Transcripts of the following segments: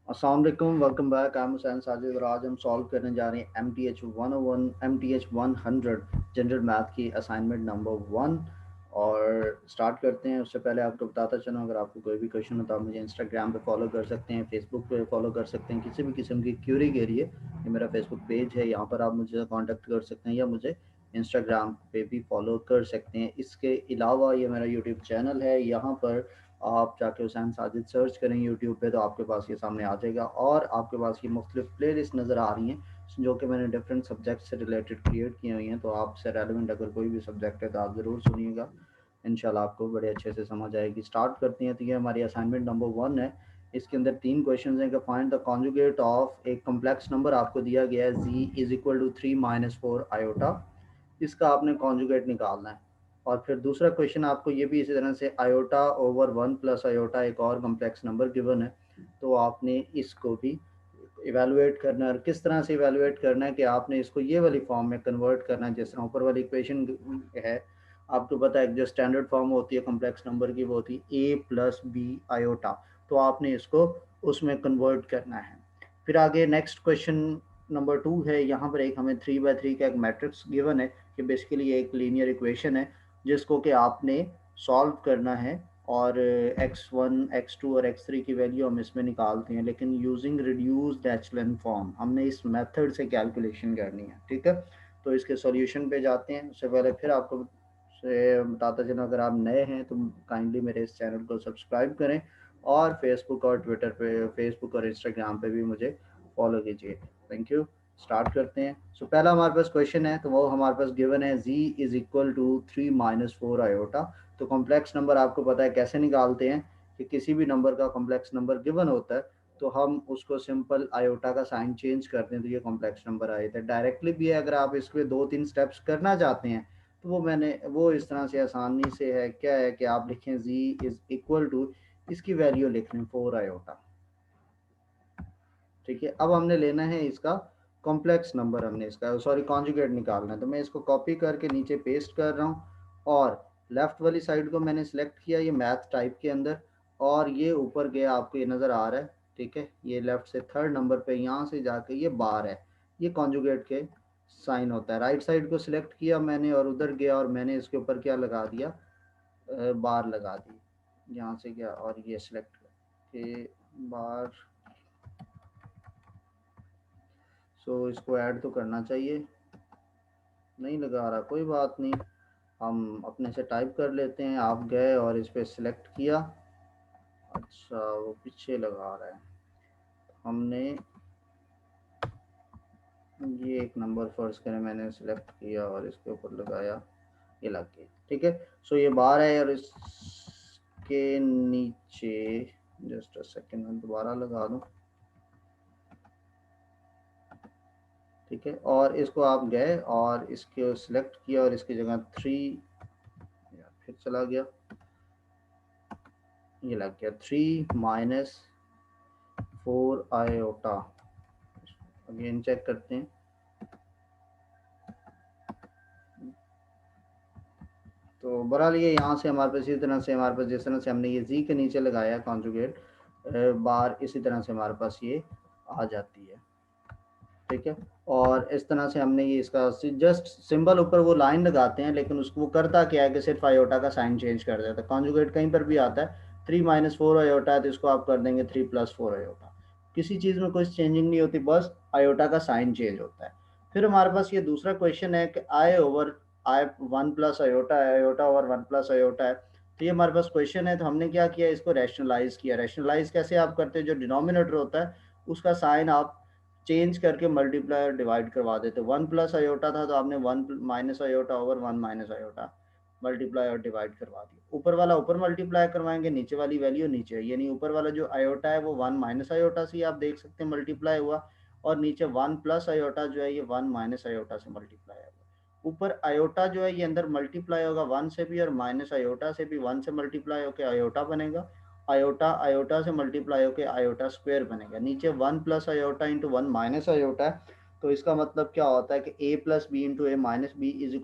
अस्सलाम वालेकुम, welcome back. I am Hussain Sajid और आज हम सॉल्व करने जा रहे हैं MTH 101 MTH 100 जनरल मैथ की असाइनमेंट नंबर 1। और स्टार्ट करते हैं। उससे पहले आपको बताता चलूँ, अगर आपको कोई भी क्वेश्चन हो तो आप मुझे इंस्टाग्राम पे फॉलो कर सकते हैं, फेसबुक पे फॉलो कर सकते हैं। किसी भी किस्म की क्यूरी के लिए ये मेरा फेसबुक पेज है, यहाँ पर आप मुझे कॉन्टेक्ट कर सकते हैं या मुझे इंस्टाग्राम पे भी फॉलो कर सकते हैं। इसके अलावा ये मेरा यूट्यूब चैनल है, यहाँ पर आप जाके हुसैन साजिद सर्च करें यूट्यूब पे तो आपके पास ये सामने आ जाएगा और आपके पास ये मुख्तलिफ प्ले लिस्ट नज़र आ रही हैं जो कि मैंने डिफरेंट सब्जेक्ट से रिलेटेड क्रिएट की हुई हैं। तो आपसे रेलिवेंट अगर कोई भी सब्जेक्ट है तो आप ज़रूर सुनिएगा, इंशाल्लाह आपको बड़े अच्छे से समझ आएगी। स्टार्ट करते हैं। तो ये हमारी असाइनमेंट नंबर 1 है। इसके अंदर 3 क्वेश्चन हैं कि फाइंड द कॉन्जुगेट ऑफ एक कम्प्लेक्स नंबर आपको दिया गया है z = 3 - 4 आयोटा। इसका आपने कॉन्जुगेट निकालना है। और फिर दूसरा क्वेश्चन आपको ये भी इसी तरह से आयोटा ओवर 1 प्लस आयोटा एक और कम्प्लेक्स नंबर गिवन है, तो आपने इसको भी इवेलुएट करना है। और किस तरह से इवेलुएट करना है कि आपने इसको ये वाली फॉर्म में कन्वर्ट करना है जिस तरह ऊपर वाली इक्वेशन है। आपको पता है जो स्टैंडर्ड फॉर्म होती है कम्प्लेक्स नंबर की वो होती है a+b आयोटा, तो आपने इसको उसमें कन्वर्ट करना है। फिर आगे नेक्स्ट क्वेश्चन नंबर 2 है। यहाँ पर एक हमें 3 by 3 का एक मैट्रिक्स गिवन है कि बेसिकली एक लीनियर इक्वेशन है जिसको कि आपने सॉल्व करना है। और x1 x2 और x3 की वैल्यू हम इसमें निकालते हैं, लेकिन यूजिंग रिड्यूस्ड एचलन फॉर्म हमने इस मेथड से कैलकुलेशन करनी है। ठीक है, तो इसके सॉल्यूशन पे जाते हैं। उससे पहले फिर आपको से बताता चलूँ, अगर आप नए हैं तो काइंडली मेरे इस चैनल को सब्सक्राइब करें और फेसबुक और ट्विटर पे, फेसबुक और इंस्टाग्राम पे भी मुझे फॉलो कीजिए। Thank you. स्टार्ट करते हैं। सो पहला हमारे पास क्वेश्चन है, तो वो हमारे पास गिवन है z = 3 - 4 आयोटा। तो कॉम्प्लेक्स नंबर आपको पता है कैसे निकालते हैं कि किसी भी नंबर का कॉम्प्लेक्स नंबर गिवन होता है तो हम उसको सिंपल आयोटा का साइन चेंज करते हैं तो ये कॉम्प्लेक्स नंबर आए थे। डायरेक्टली भी है, अगर आप इसके 2-3 स्टेप्स करना चाहते हैं तो वो इस तरह से आसानी से है। क्या है कि आप लिखें z = इसकी वैल्यू लिख लें 4 आयोटा। ठीक है, अब हमने लेना है इसका कॉम्प्लेक्स नंबर, हमने इसका सॉरी कॉन्जुगेट निकालना है। तो मैं इसको कॉपी करके नीचे पेस्ट कर रहा हूँ और लेफ्ट वाली साइड को मैंने सिलेक्ट किया ये मैथ टाइप के अंदर, और ये ऊपर गया, आपको ये नज़र आ रहा है। ठीक है, ये लेफ्ट से थर्ड नंबर पे यहाँ से जाके ये बार है, ये कॉन्जुगेट के साइन होता है। राइट साइड को सिलेक्ट किया मैंने और उधर गया और मैंने इसके ऊपर क्या लगा दिया, बार लगा दी। यहाँ से गया और ये सिलेक्ट के बार। सो इसको ऐड तो करना चाहिए, नहीं लगा रहा, कोई बात नहीं, हम अपने से टाइप कर लेते हैं। आप गए और इस पर सिलेक्ट किया, अच्छा वो पीछे लगा रहा है। हमने ये एक नंबर फर्ज करें, मैंने सिलेक्ट किया और इसके ऊपर लगाया, ये लग गया। ठीक है, सो ये बार है और इसके नीचे जस्ट अ सेकेंड में दोबारा लगा दूं। ठीक है, और इसको आप गए और इसके सिलेक्ट किया और इसकी जगह 3, फिर चला गया, ये लग गया 3 - 4 आयोटा। अगेन चेक करते हैं। तो बहरहाल ये यहाँ से हमारे पास इसी तरह से हमारे पास जिस तरह से हमने ये जी के नीचे लगाया कॉन्जुगेट बार, इसी तरह से हमारे पास ये आ जाती है। ठीक है, और इस तरह से हमने ये इसका जस्ट सिंबल ऊपर वो लाइन लगाते हैं, लेकिन उसको वो करता क्या है कि सिर्फ आयोटा का साइन चेंज कर देता है। कॉन्जुगेट कहीं पर भी आता है 3 - 4 आयोटा है तो इसको आप कर देंगे 3 + 4 आयोटा। किसी चीज़ में कोई चेंजिंग नहीं होती, बस आयोटा का साइन चेंज होता है। फिर हमारे पास ये दूसरा क्वेश्चन है कि आई 1 + आयोटा है, आयोटा ओवर 1 + आयोटा है। तो ये हमारे पास क्वेश्चन है, तो हमने क्या किया, इसको रैशनलाइज किया। रैशनलाइज कैसे आप करते हैं, जो डिनोमिनेटर होता है उसका साइन आप चेंज करके मल्टीप्लाई और डिवाइड करवा देते। 1 + आयोटा था तो आपने 1 - आयोटा ओवर 1 - आयोटा मल्टीप्लाई और डिवाइड करवा दिया। ऊपर वाला ऊपर मल्टीप्लाई करवाएंगे, नीचे वाली वैल्यू नीचे, यानी ऊपर वाला जो आयोटा है वो 1 - आयोटा से आप देख सकते हैं मल्टीप्लाई हुआ, और नीचे 1 + आयोटा जो है ये 1 - आयोटा से मल्टीप्लाई होगा। ऊपर आयोटा जो है ये अंदर मल्टीप्लाई होगा 1 से भी, और माइनस आयोटा से भी 1 से मल्टीप्लाई होकर आयोटा बनेगा। आयोटा आयोटा से मल्टीप्लाई होकर आयोटा स्क्वायर बनेगा। नीचे 1 + आयोटा × 1 - आयोटा है, तो इसका मतलब क्या होता है कि a + b × a - b = a -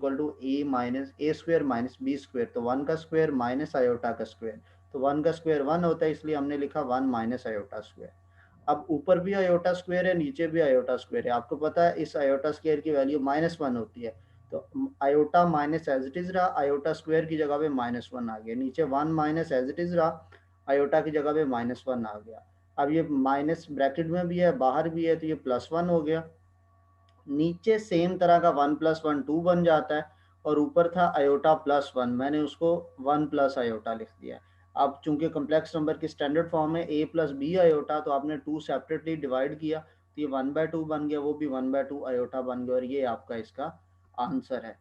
a² - b²। तो 1 का स्क्वायर माइनस आयोटा का स्क्वायर, तो 1 का स्क्वायर 1 होता है, इसलिए हमने लिखा 1 - आयोटा स्क्वायर। अब ऊपर भी आयोटा स्क्वायर है, नीचे भी आयोटा स्क्वायर है। आपको पता है इस आयोटा स्क्वायर की वैल्यू -1 होती है, तो iota minus as it is रहा, आयोटा स्क्वायर की जगह पे -1 आ गया, नीचे 1 माइनस एज इट इज रहा, आयोटा की जगह पे -1 आ गया। अब ये माइनस ब्रैकेट में भी है, बाहर भी है, तो ये +1 हो गया। नीचे सेम तरह का 1 + 1 2 बन जाता है, और ऊपर था आयोटा +1, मैंने उसको 1 प्लस आयोटा लिख दिया। अब चूंकि कम्प्लेक्स नंबर की स्टैंडर्ड फॉर्म में a + b आयोटा, तो आपने 2 सेपरेटली डिवाइड किया, तो ये 1/2 बन गया, वो भी 1/2 आयोटा बन गया, और ये आपका इसका आंसर है।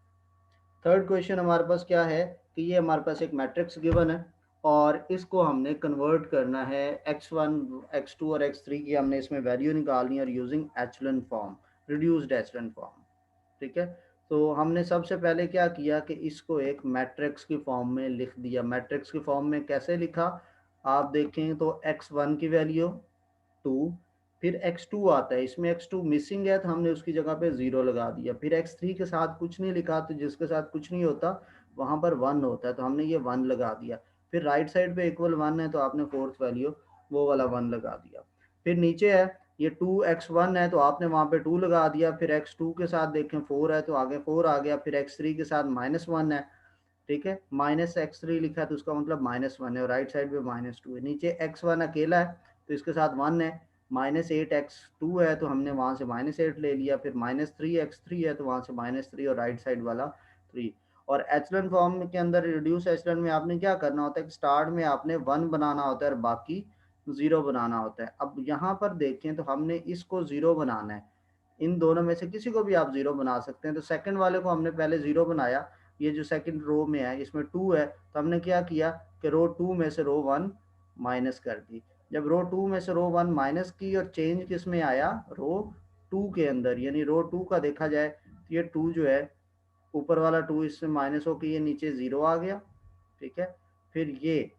थर्ड क्वेश्चन हमारे पास क्या है कि ये हमारे पास एक मैट्रिक्स गिवन है, और इसको हमने कन्वर्ट करना है x1 x2 और x3 की, हमने इसमें वैल्यू निकालनी है, और यूजिंग एचलन फॉर्म, रिड्यूस्ड एचलन फॉर्म। ठीक है, तो हमने सबसे पहले क्या किया कि इसको एक मैट्रिक्स की फॉर्म में लिख दिया। मैट्रिक्स की फॉर्म में कैसे लिखा, आप देखें तो x1 की वैल्यू 2, फिर x2 आता है, इसमें x2 मिसिंग है तो हमने उसकी जगह पे 0 लगा दिया, फिर x3 के साथ कुछ नहीं लिखा, तो जिसके साथ कुछ नहीं होता वहां पर 1 होता है, तो हमने ये 1 लगा दिया। फिर राइट साइड पे इक्वल 1 है, तो आपने फोर्थ वैल्यू वो वाला 1 लगा दिया। फिर नीचे है ये 2x1 है, तो आपने वहां पे 2 लगा दिया, फिर x2 के साथ देखें 4 है, तो आगे 4 आ गया, फिर x3 के साथ -1 है। ठीक है, -x3 लिखा है, तो उसका मतलब -1 है, और राइट साइड पे -2 है। नीचे x1 अकेला है, तो इसके साथ 1 है। -8x2 है, तो हमने वहां से -8 ले लिया, फिर -3x3 है, तो वहां से -3, और राइट साइड वाला 3। और एचलन फॉर्म के अंदर, रिड्यूस एचलन में आपने क्या करना होता है कि स्टार्ट में आपने 1 बनाना होता है और बाकी 0 बनाना होता है। अब यहाँ पर देखें तो हमने इसको 0 बनाना है, इन दोनों में से किसी को भी आप 0 बना सकते हैं। तो सेकंड वाले को हमने पहले 0 बनाया, ये जो सेकंड रो में है इसमें 2 है, तो हमने क्या किया कि रो 2 में से रो 1 माइनस कर दी। जब रो 2 में से रो 1 माइनस की, और चेंज किस में आया, रो 2 के अंदर, यानी रो 2 का देखा जाए तो ये 2 जो है, ऊपर वाला 2 इससे माइनस होकर ये नीचे 0 आ गया। ठीक है, फिर ये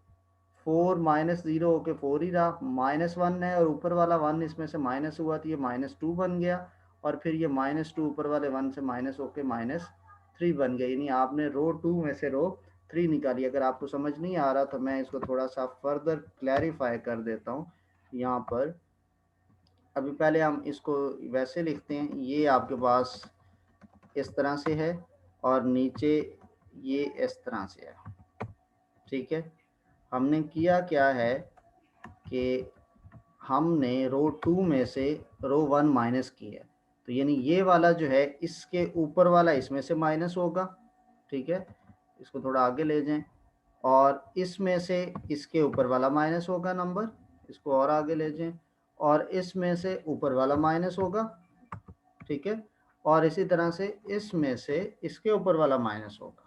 4 -0 होके 4 ही रहा, -1 है, और ऊपर वाला 1 इसमें से माइनस हुआ, तो ये -2 बन गया, और फिर ये -2 ऊपर वाले 1 से माइनस होके -3 बन गया। यानी आपने रो 2 में से रो 3 निकाली। अगर आपको समझ नहीं आ रहा तो मैं इसको थोड़ा सा फर्दर क्लैरिफाई कर देता हूँ यहाँ पर। अभी पहले हम इसको वैसे लिखते हैं, ये आपके पास इस तरह से है, और नीचे ये इस तरह से है। ठीक है, हमने किया क्या है कि हमने रो 2 में से रो 1 माइनस की है, तो यानी ये वाला जो है इसके ऊपर वाला इसमें से माइनस होगा। ठीक है, इसको थोड़ा आगे ले जाएं, और इसमें से इसके ऊपर वाला माइनस होगा नंबर, इसको और आगे ले जाएं, और इसमें से ऊपर वाला माइनस होगा। ठीक है, और इसी तरह से इसमें से इसके ऊपर वाला माइनस होगा।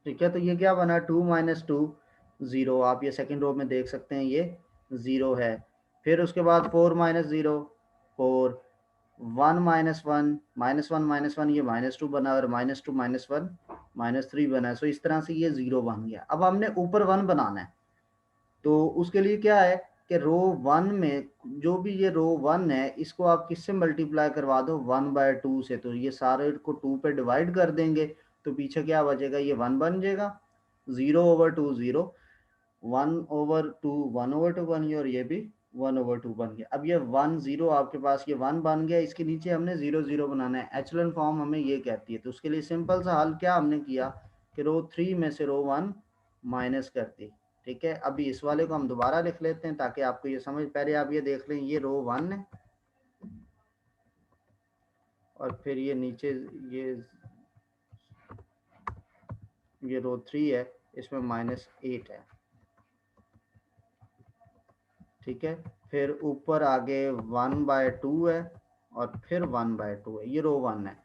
ठीक है, तो ये क्या बना, 2 - 2 0, आप ये सेकंड रो में देख सकते हैं, ये 0 है। फिर उसके बाद 4 - 0 4, 1 - 1 -1 -1 ये -2 बना, और -2 -1 -3 बना। सो इस तरह से ये 0 बन गया। अब हमने ऊपर 1 बनाना है, तो उसके लिए क्या है कि रो 1 में जो भी ये रो 1 है, इसको आप किससे मल्टीप्लाई करवा दो, 1/2 से, तो ये सारे को 2 पे डिवाइड कर देंगे, तो पीछे क्या बचेगा, ये 1 बन जाएगा। 0/2 0, 1/2 1/2 बन गया, और ये भी 1/2 बन गया। अब ये 1 0 आपके पास ये 1 बन गया, इसके नीचे हमने 0 0 बनाना है। एचलन फॉर्म हमें ये कहती है, तो उसके लिए सिंपल सा हल क्या हमने किया कि रो 3 में से रो 1 माइनस कर दी। ठीक है, अभी इस वाले को हम दोबारा लिख लेते हैं ताकि आपको ये समझ, पहले आप ये देख लें, ये रो 1 है, और फिर ये नीचे ये रो 3 है, इसमें -8 है। ठीक है, फिर ऊपर आगे 1/2 है, और फिर 1/2 है, ये रो 1 है,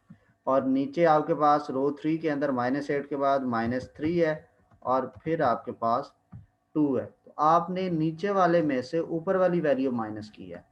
और नीचे आपके पास रो 3 के अंदर -8 के बाद -3 है, और फिर आपके पास 2 है। तो आपने नीचे वाले में से ऊपर वाली वैल्यू माइनस की है,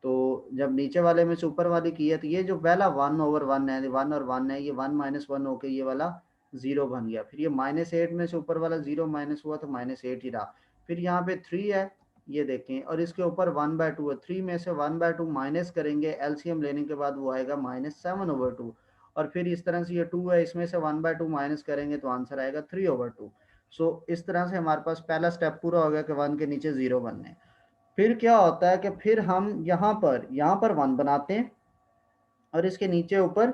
तो जब नीचे वाले में से ऊपर वाली की है, तो ये जो पहला 1/1 है, 1 और 1 है, ये 1 - 1 होके ये वाला 0 बन गया। फिर ये -8 में से ऊपर वाला 0 माइनस हुआ, तो -8 ही रहा। फिर यहाँ पे 3 है, ये देखें, और इसके ऊपर 1/2 है, 3 में से 1/2 माइनस करेंगे, एलसीएम लेने के बाद वो आएगा -7/2, और फिर इस तरह से ये 2 है, इसमें से 1/2 माइनस करेंगे तो आंसर आएगा 3/2। सो इस तरह से हमारे पास पहला स्टेप पूरा हो गया कि 1 के नीचे 0 बनने। फिर क्या होता है कि फिर हम यहाँ पर 1 बनाते हैं और इसके नीचे ऊपर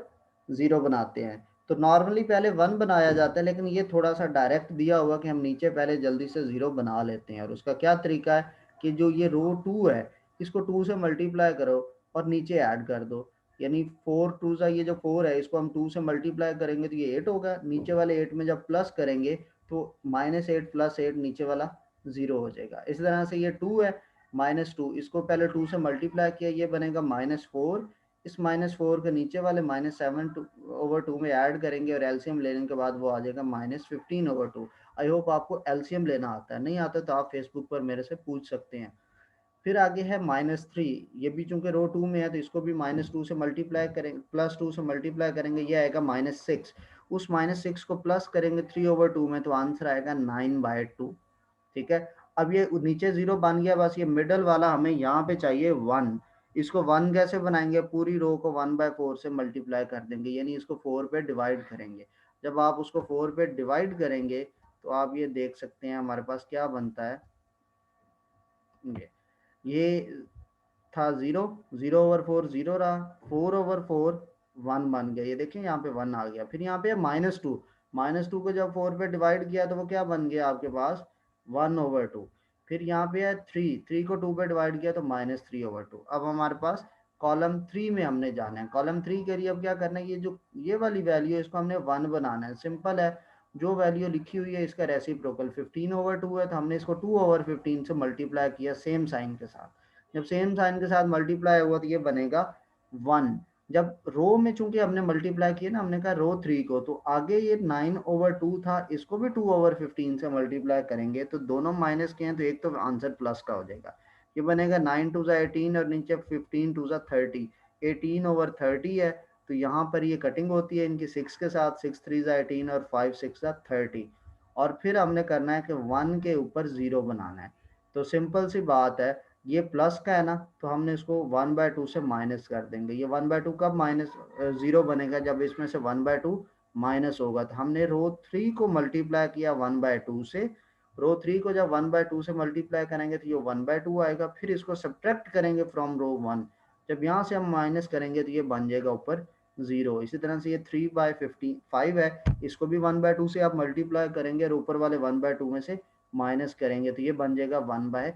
0 बनाते हैं। तो नॉर्मली पहले 1 बनाया जाता है, लेकिन ये थोड़ा सा डायरेक्ट दिया हुआ कि हम नीचे पहले जल्दी से 0 बना लेते हैं। और उसका क्या तरीका है कि जो ये रो 2 है इसको 2 से मल्टीप्लाई करो और नीचे ऐड कर दो, यानी 4 2 सा, ये जो 4 है इसको हम 2 से मल्टीप्लाई करेंगे तो ये 8 होगा। नीचे वाले 8 में जब प्लस करेंगे तो -8 + 8 नीचे वाला 0 हो जाएगा। इसी तरह से ये 2 है, -2 इसको पहले 2 से मल्टीप्लाई किया, ये बनेगा -4। इस -4 के नीचे वाले -7/2 में ऐड करेंगे और एलसीएम लेने के बाद वो आ जाएगा -15/2। आई होप आपको एलसीएम लेना आता है, नहीं आता तो आप फेसबुक पर मेरे से पूछ सकते हैं। फिर आगे है -3, ये भी चूंकि रो 2 में है तो इसको भी -2 से मल्टीप्लाई करेंगे, +2 से मल्टीप्लाई करेंगे, ये आएगा -6। उस -6 को प्लस करेंगे 3/2 में तो आंसर आएगा 9/2। ठीक है। अब ये नीचे 0 बन गया, बस ये मिडल वाला हमें यहाँ पे चाहिए 1। इसको 1 कैसे बनाएंगे, पूरी रो को 1/4 से मल्टीप्लाई कर देंगे, यानी इसको 4 पे डिवाइड करेंगे। जब आप उसको 4 पे डिवाइड करेंगे तो आप ये देख सकते हैं हमारे पास क्या बनता है। ये था 0, 0/4 0 रहा, 4/4 1 बन गया, ये देखिए यहाँ पे 1 आ गया। फिर यहाँ पे -2, -2 को जब 4 पे डिवाइड किया तो वो क्या बन गया आपके पास 1/2। फिर यहाँ पे है 3, 3 को 2 पे डिवाइड किया तो -3/2। अब हमारे पास कॉलम 3 में हमने जाना है। कॉलम 3 के लिए अब क्या करना है, ये जो ये वाली वैल्यू है इसको हमने 1 बनाना है। सिंपल है, जो वैल्यू लिखी हुई है इसका रेसिप्रोकल 15/2 है, तो हमने इसको 2/15 से मल्टीप्लाई किया सेम साइन के साथ। जब सेम साइन के साथ मल्टीप्लाई हुआ तो ये बनेगा 1। जब रो में चूंकि हमने मल्टीप्लाई किया ना, हमने कहा रो 3 को, तो आगे ये 9/2 था, इसको भी 2/15 से मल्टीप्लाई करेंगे तो दोनों माइनस के हैं तो एक तो आंसर प्लस का हो जाएगा। ये बनेगा 9 2 18 और नीचे 15 2 30, 18/30 है। तो यहाँ पर ये कटिंग होती है इनकी 6 के साथ, 6 3 18 और 5 6 30। और फिर हमने करना है कि 1 के ऊपर 0 बनाना है। तो सिंपल सी बात है, ये प्लस का है ना, तो हमने इसको 1/2 से माइनस कर देंगे। ये 1/2 कब -0 बनेगा, जब इसमें से 1/2 माइनस होगा। तो हमने रो 3 को मल्टीप्लाई किया 1/2 से, रो 3 को जब 1/2 से मल्टीप्लाई करेंगे तो ये 1/2 आएगा। फिर इसको सब्ट्रैक्ट करेंगे फ्रॉम रो 1, जब यहाँ से हम माइनस करेंगे तो ये बन जाएगा ऊपर 0। इसी तरह से ये 3/5 है, इसको भी 1/2 से आप मल्टीप्लाई करेंगे और ऊपर वाले 1/2 में से माइनस करेंगे तो ये बन जाएगा 1/5।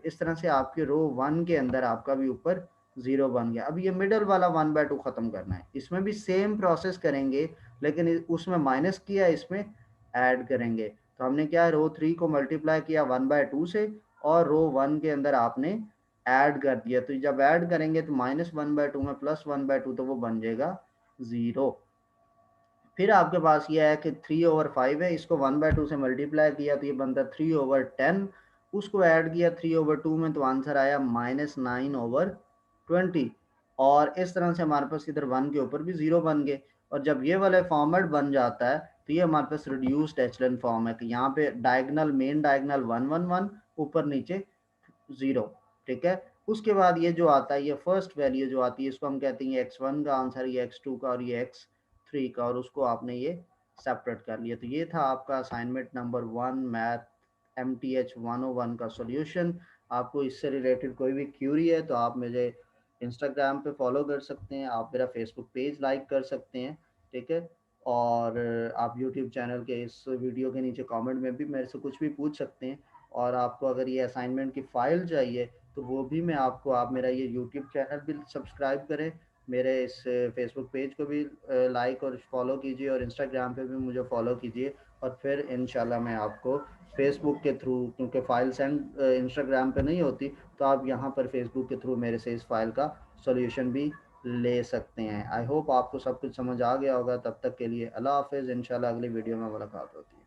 इस तरह से आपके रो 1 के अंदर आपका भी ऊपर 0 बन गया। अब ये मिडल वाला 1/2 खत्म करना है, इसमें भी सेम प्रोसेस करेंगे, लेकिन उसमें माइनस किया, इसमें ऐड करेंगे। तो हमने क्या है, रो 3 को मल्टीप्लाई किया 1/2 से और रो 1 के अंदर आपने ऐड कर दिया। तो जब ऐड करेंगे तो -1/2 में +1/2 तो वो बन जाएगा 0। फिर आपके पास ये है कि 3/5 है, इसको 1/2 से मल्टीप्लाई किया तो ये बनता 3/10। उसको ऐड किया 3/2 में तो आंसर आया -9/20। और इस तरह से हमारे पास इधर 1 के ऊपर भी 0 बन गए। और जब ये वाला फॉर्मेट बन जाता है तो ये हमारे पास रिड्यूस्ड एचलन फॉर्म है कि यहाँ पे डायगनल, मेन डायगनल 1 1 1, ऊपर नीचे 0। ठीक है। उसके बाद ये जो आता है, ये फर्स्ट वैल्यू जो आती है इसको हम कहते हैं x1 का आंसर, ये x2 का और ये x3 का, और उसको आपने ये सेपरेट कर लिया। तो ये था आपका असाइनमेंट नंबर 1 मैथ MTH 101 का सॉल्यूशन। आपको इससे रिलेटेड कोई भी क्यूरी है तो आप मुझे इंस्टाग्राम पे फॉलो कर सकते हैं, आप मेरा फेसबुक पेज लाइक कर सकते हैं। ठीक है। और आप यूट्यूब चैनल के इस वीडियो के नीचे कमेंट में भी मेरे से कुछ भी पूछ सकते हैं। और आपको अगर ये असाइनमेंट की फ़ाइल चाहिए तो वो भी मैं आपको, आप मेरा ये यूट्यूब चैनल भी सब्सक्राइब करें, मेरे इस फेसबुक पेज को भी लाइक और फॉलो कीजिए, और इंस्टाग्राम पे भी मुझे फॉलो कीजिए। और फिर इंशाल्लाह मैं आपको फेसबुक के थ्रू, क्योंकि फ़ाइल सेंड इंस्टाग्राम पे नहीं होती, तो आप यहाँ पर फेसबुक के थ्रू मेरे से इस फ़ाइल का सॉल्यूशन भी ले सकते हैं। आई होप आपको सब कुछ समझ आ गया होगा। तब तक के लिए अल्लाह हाफ़िज़, इंशाल्लाह अगली वीडियो में मुलाकात होती है।